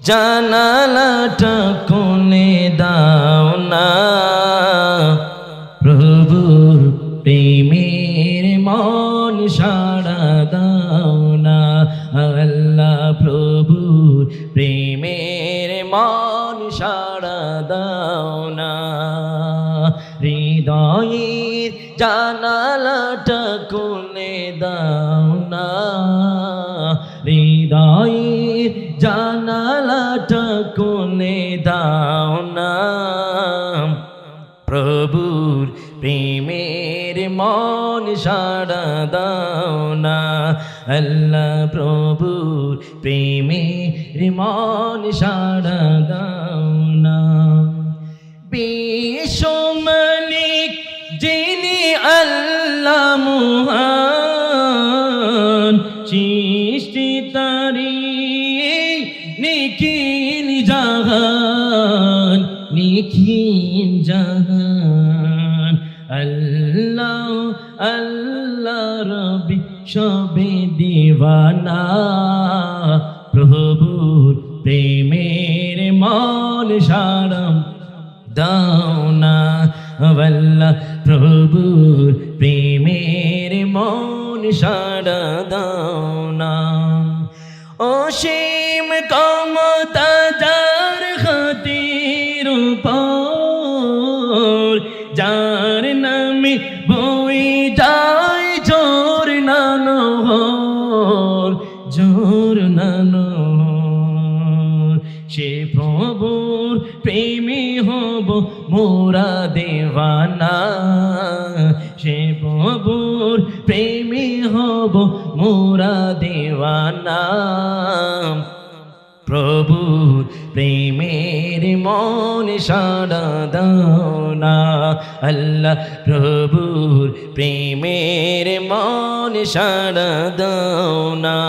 জানালাটা খুলে দাও না, প্রভুর প্রেমের মন সাড়া দাও না। আল্লাহ প্রভুর প্রেমের মন সাড়া দাও না। হৃদয়ের জানালাটা খুলে দাও না, হৃদয়ের জানালাটা খুলে দাও না, প্রভুর প্রেমের মন সাড়া দাও না। আল্লাহ প্রভুর প্রেমের মন সাড়া দাও না। বিশ্ব মালিক যিনি আল্লাহ মহান, সৃষ্টি তারি নিখিল জাহান, নিখিল জাহান। আল্লাহ আল্লাহ রবি সবে দিওয়ানা, প্রভুর প্রেমের মন সাড়া দাও না। আল্লাহ প্রভুর প্রেমের মন সাড়া দাও না। অসীম ক্ষমতা যার হাতের উপর, যার নামে বয়ে যায় ঝরনা নহর, ঝরনা নহর। সে প্রভুর প্রেমে হব মোরা দেওয়ানা, সে প্রভুর প্রেমে হব মোরা দেওয়ানা। প্রভুর প্রেমের মন সাড়া দাও না। আল্লাহ প্রভুর প্রেমের মন সাড়া দাও না।